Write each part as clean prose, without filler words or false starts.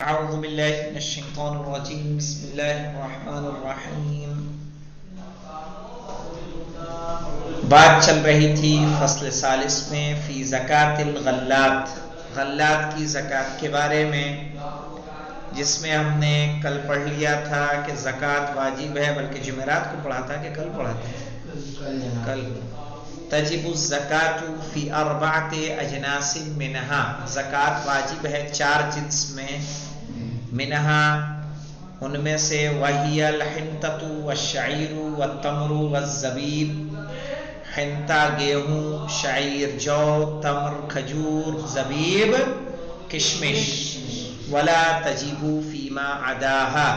اعوذ باللہ من الشیطان الرجیم بسم اللہ الرحمن الرحیم۔ بات چل رہی تھی فصل ثالث میں فی زکاة الغلات، غلات کی زکوٰۃ کے بارے میں، جس میں ہم نے کل پڑھ لیا تھا کہ زکوٰۃ واجب ہے، بلکہ جمعرات کو پڑھا تھا کہ کل پڑھا تھا؟ کل۔ تجب الزکاة فی اربعۃ اجناس منہا، زکوٰۃ واجب ہے 4 جنس میں، منہا ان میں سے، وہی الحنطۃ والشعیر والتمر والزبیب، حنطہ گیہوں، شعیر جو، تمر کھجور، زبیب کشمش، ولا تجب فیما عداہا،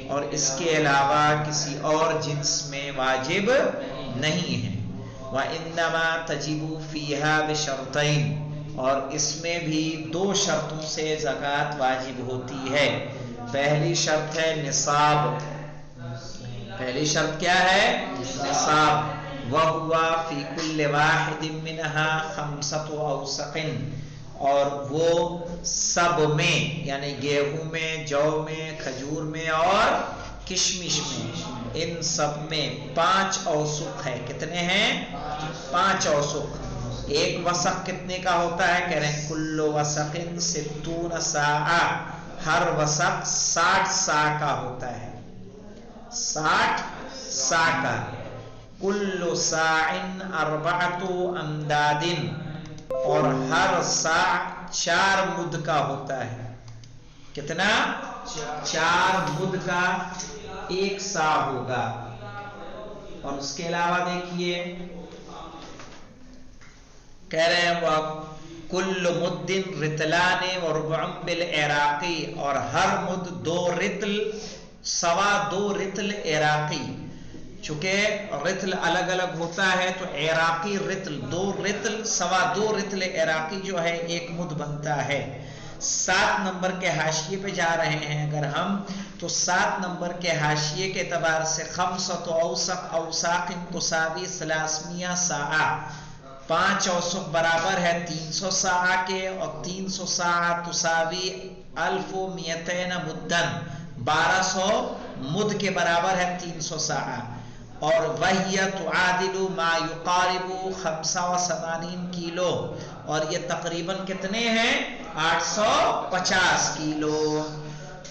اور اس کے علاوہ کسی اور جنس میں واجب نہیں ہے، وانما تجب فیہا بشرطین، اور اس میں بھی 2 شرطوں سے زکوٰۃ واجب ہوتی ہے۔ پہلی شرط ہے نصاب، پہلی شرط کیا ہے؟ نصاب، وَهُوَ فِي كُلِّ وَاحِدٍ مِّنْهَا 5 أَوْسَقٍ، اور وہ سب میں، یعنی گیہوں میں، جو میں، کھجور میں اور کشمش میں، ان سب میں 5 اوسق ہے۔ کتنے ہیں؟ 5 اوسق۔ ایک وسق کتنے کا ہوتا ہے؟ کہہ رہے ہیں کل وسق 60 ساعہ، ہر وسق 60 سا کا ہوتا ہے، 60 سا کا۔ کل ساع 4 امداد، اور ہر سا 4 مد کا ہوتا ہے۔ کتنا؟ 4 مد کا 1 سا ہوگا۔ اور اس کے علاوہ دیکھیے کہہ رہے ہیں وہ کل مد رتلان وربع بالعراقی، اور ہر مد 2 رتل، 2.25 رتل عراقی۔ چونکہ رتل الگ الگ ہوتا ہے تو عراقی رتل 2 رتل 2.25 رتل عراقی جو ہے 1 مد بنتا ہے۔ 7 نمبر کے حاشیے پہ جا رہے ہیں اگر ہم، تو 7 نمبر کے حاشیے کے اعتبار سے 5 اوساق تساوی 300 ساعہ، 5 اوسق برابر ہے 300 ساعہ کے، اور 300 ساعہ تساوی 1200 مدن، 1200 مد کے برابر ہے 300 ساعہ، اور وہی تعادل ما یقارب 85 کیلو، اور یہ تقریباً کتنے ہیں؟ 850 کیلو۔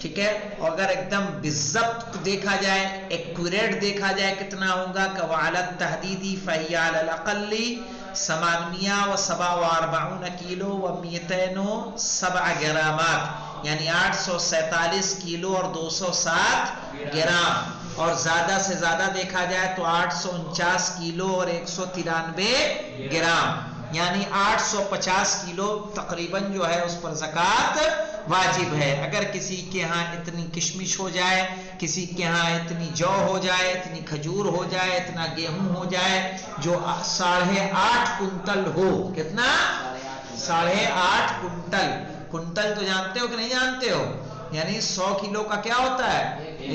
ٹھیک ہے، اور اگر ایک دم بالضبط دیکھا جائے، ایکوریٹ دیکھا جائے کتنا ہوگا کہ وعلی التحدید فہی علی الاقل 847 کیلو و207 گرامات، یعنی 847 کیلو اور 207 گرام، اور زیادہ سے زیادہ دیکھا جائے تو 849 کیلو اور 193 گرام، یعنی 850 کیلو تقریباً جو ہے اس پر زکوٰۃ واجب ہے۔ اگر کسی کے ہاں اتنی کشمش ہو جائے، کسی کے ہاں اتنی جو ہو جائے، اتنی کھجور ہو جائے، اتنا گیہوں ہو جائے جو 8.5 کنٹل ہو، کتنا؟ 8.5 کنٹل۔ کنٹل تو جانتے ہو کہ نہیں جانتے ہو؟ یعنی 100 کلو کا کیا ہوتا ہے؟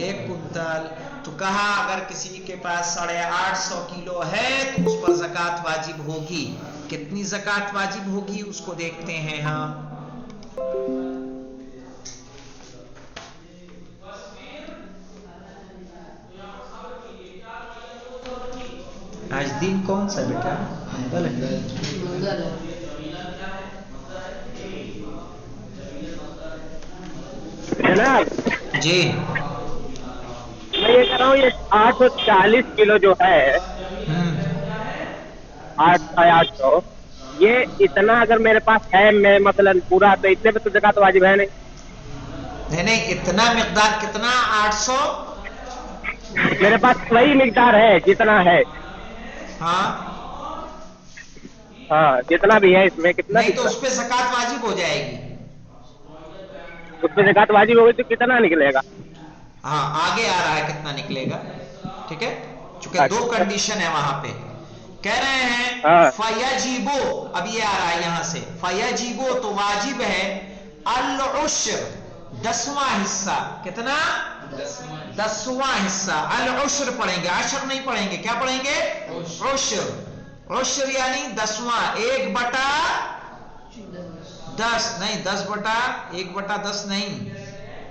1 کنٹل۔ تو کہا اگر کسی کے پاس 850 کلو ہے تو اس پر زکوٰۃ واجب ہوگی۔ کتنی زکوٰۃ واجب ہوگی اس کو دیکھتے ہیں ہم۔ آج دن کون سا بیٹا؟ منگل ہے۔ جی میں یہ کہہ رہا ہوں، یہ 840 کلو جو ہے، 800، یہ اتنا اگر میرے پاس ہے، میں مثلاً پورا، تو اتنے پہ تو زکوٰۃ واجب ہے نہیں، اتنا مقدار کتنا؟ 800؟ میرے پاس وہی مقدار ہے جتنا ہے، ہاں، ہاں جتنا بھی ہے اس میں، کتنا نہیں تو نکلا؟ اس پہ زکوٰۃ واجب ہو جائے گی۔ اس پہ زکوٰۃ واجب ہوگی تو کتنا نکلے گا؟ ہاں، آگے آ رہا ہے کتنا نکلے گا، ٹھیک ہے، چونکہ 2 اچھا، کنڈیشن ہے وہاں پہ۔ کہہ رہے ہیں ہاں، فَيَجِبُ، اب یہ آ رہا ہے یہاں سے، فَيَجِبُ تو واجب ہے، العشر 10واں حصہ، کتنا؟ 10واں حصہ، العشر پڑھیں گے، عشر نہیں پڑھیں گے، کیا پڑھیں گے؟ عشر، عشر یعنی 10واں، 1/10 نہیں، 10/1/10 نہیں،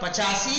85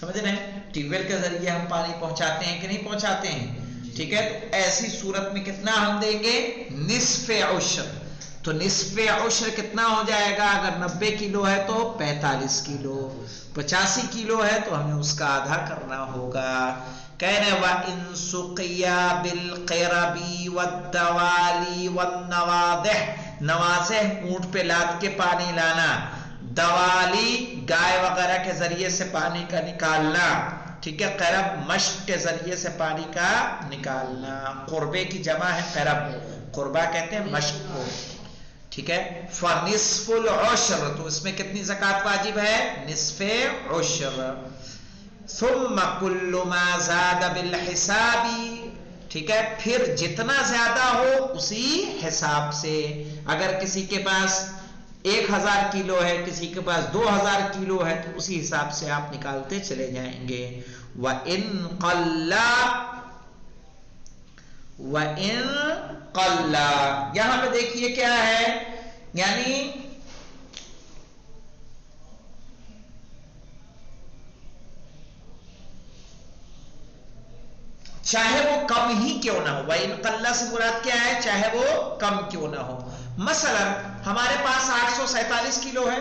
سمجھ رہے ہیں؟ ٹیوب ویل کے ذریعے ہم پانی پہنچاتے ہیں کہ نہیں پہنچاتے ہیں؟ ٹھیک ہے، تو ایسی صورت میں کتنا ہم دیں گے؟ نصف عشر. تو نصف عشر کتنا ہو جائے گا؟ اگر 90 کلو ہے تو 45 کلو، 85 کلو ہے تو ہمیں اس کا آدھا کرنا ہوگا. کہہ رہے وَإِن سُقِيَا بِالْقِرَبِ وَالدَّوَالِي وَالنَّوَاضِحِ، نوازح اونٹ پہ لاد کے پانی لانا، دوالی گائے وغیرہ کے ذریعے سے پانی کا نکالنا، ٹھیک ہے، قرب مشق کے ذریعے سے پانی کا نکالنا. قربے کی جمع ہے قرب، قربہ کہتے ہیں مشق کو، ٹھیک ہے. فنصف العشر، تو اس میں کتنی زکوٰۃ واجب ہے؟ نصف عشر. ثم کل ما زاد بالحساب، ٹھیک ہے، پھر جتنا زیادہ ہو اسی حساب سے. اگر کسی کے پاس 1000 کلو ہے، کسی کے پاس 2000 کلو ہے، تو اسی حساب سے آپ نکالتے چلے جائیں گے. وَإِن قَلَّ، وَإِن قَلَّ، یہاں پہ دیکھیے کیا ہے، یعنی چاہے وہ کم ہی کیوں نہ ہو. وَإِن قَلَّ سے مراد کیا ہے؟ چاہے وہ کم کیوں نہ ہو. مثلا ہمارے پاس 847 کلو ہے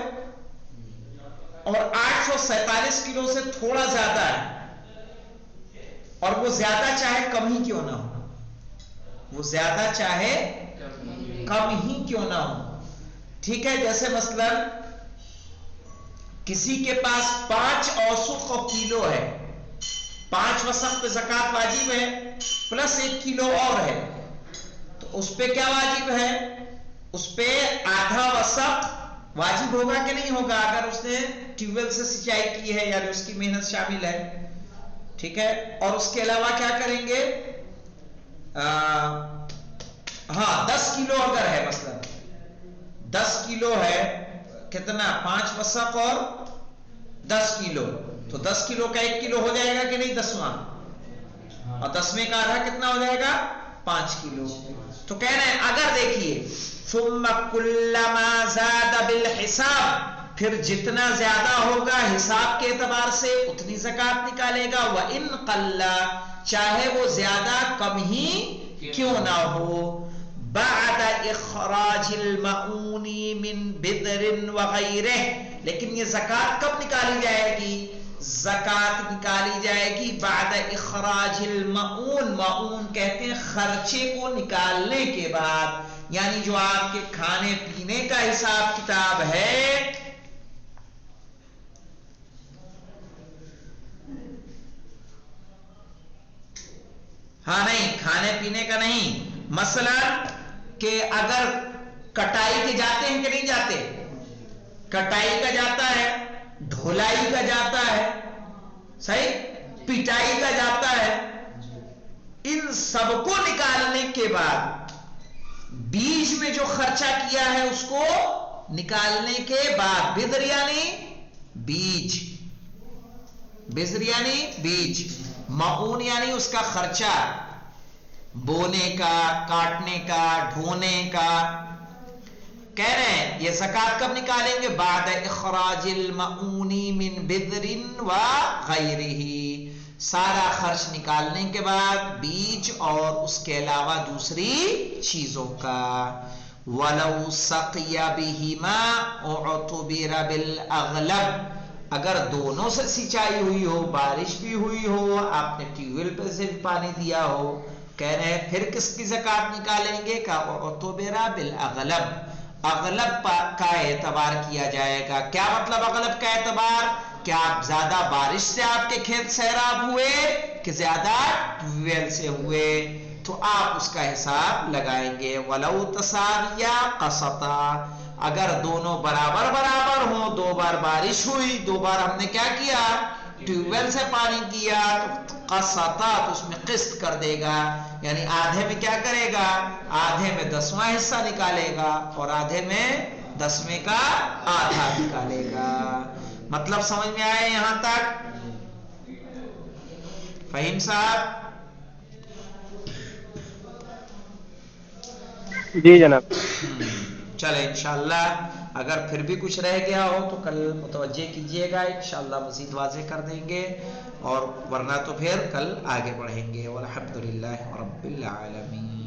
اور 847 کلو سے تھوڑا زیادہ ہے، اور وہ زیادہ چاہے کم ہی کیوں نہ ہو، وہ زیادہ چاہے کم ہی کیوں نہ ہو، ٹھیک ہے. جیسے مثلا کسی کے پاس 5 اوسق کلو ہے، 5 وسق پہ زکوٰۃ واجب ہے، پلس 1 کلو اور ہے، تو اس پہ کیا واجب ہے؟ اس پہ آدھا وسق واجب ہوگا کہ نہیں ہوگا؟ اگر اس نے ٹیوب ویل سے سینچائی کی ہے، یعنی اس کی محنت شامل ہے، ٹھیک ہے. اور اس کے علاوہ کیا کریں گے؟ ہاں 10 کلو اگر ہے، مثلا 10 کلو ہے، کتنا؟ 5 وسق اور 10 کلو، تو 10 کلو کا 1 کلو ہو جائے گا کہ نہیں؟ 10واں، اور 10ویں کا آدھا کتنا ہو جائے گا؟ 5 کلو. تو کہہ رہے ہیں اگر دیکھیے ثم کل ما زاد بالحساب، پھر جتنا زیادہ ہوگا حساب کے اعتبار سے اتنی زکوٰۃ نکالے گا. وَإِن قَلَّ، چاہے وہ زیادہ کم ہی کیوں نہ ہو. بعد اخراج المعون من بدر وغیرہ، لیکن یہ زکوٰۃ کب نکالی جائے گی؟ زکوٰۃ نکالی جائے گی بعد اخراج المعون، معون کہتے ہیں خرچے کو نکالنے کے بعد، یعنی جو آپ کے کھانے پینے کا حساب کتاب ہے، ہاں نہیں کھانے پینے کا نہیں، مثلا کہ اگر کٹائی کے جاتے ہیں کہ نہیں جاتے؟ کٹائی کا جاتا ہے، دھولائی کا جاتا ہے، صحیح، پٹائی کا جاتا ہے، ان سب کو نکالنے کے بعد بیج میں جو خرچہ کیا ہے اس کو نکالنے کے بعد، بذر یعنی بیج، بذر یعنی بیج، معون یعنی اس کا خرچہ، بونے کا، کاٹنے کا، ڈھونے کا. کہہ رہے ہیں یہ زکوٰۃ کب نکالیں گے؟ بعد اخراج المعون من بذر وغیرہ، سارا خرچ نکالنے کے بعد بیج اور اس کے علاوہ دوسری چیزوں کا. وَلَوْ سَقِيَ بِهِمَا اُعْتُبِرَ بِالْأَغْلَبِ، اگر دونوں سے سینچائی ہوئی ہو، بارش بھی ہوئی ہو، آپ نے ٹیوب ویل پہ سے بھی پانی دیا ہو، کہہ رہے ہیں پھر کس کی زکوٰۃ نکالیں گے؟ کہ اُعْتُبِرَ بِالْأَغْلَبِ، اغلب کا اعتبار کیا جائے گا. کیا مطلب اغلب کا اعتبار؟ کہ آپ زیادہ بارش سے آپ کے کھیت سیراب ہوئے کہ زیادہ ٹیوب ویل سے ہوئے، تو آپ اس کا حساب لگائیں گے. وَلَوْ تَسَاوِيَا قَسَطًا، اگر دونوں برابر برابر ہوں، 2 بار بارش ہوئی، 2 بار ہم نے کیا کیا؟ ٹیوب ویل سے پانی کیا، تو قسطا، تو اس میں قسط کر دے گا، یعنی آدھے میں کیا کرے گا؟ آدھے میں 10واں حصہ نکالے گا اور آدھے میں 10ویں کا آدھا نکالے گا. مطلب سمجھ میں آئے یہاں تک؟ فہیم صاحب؟ جی جناب. چلے انشاءاللہ اگر پھر بھی کچھ رہ گیا ہو تو کل متوجہ کیجیے گا، انشاءاللہ مزید واضح کر دیں گے، اور ورنہ تو پھر کل آگے بڑھیں گے۔ والحمدللہ رب العالمین۔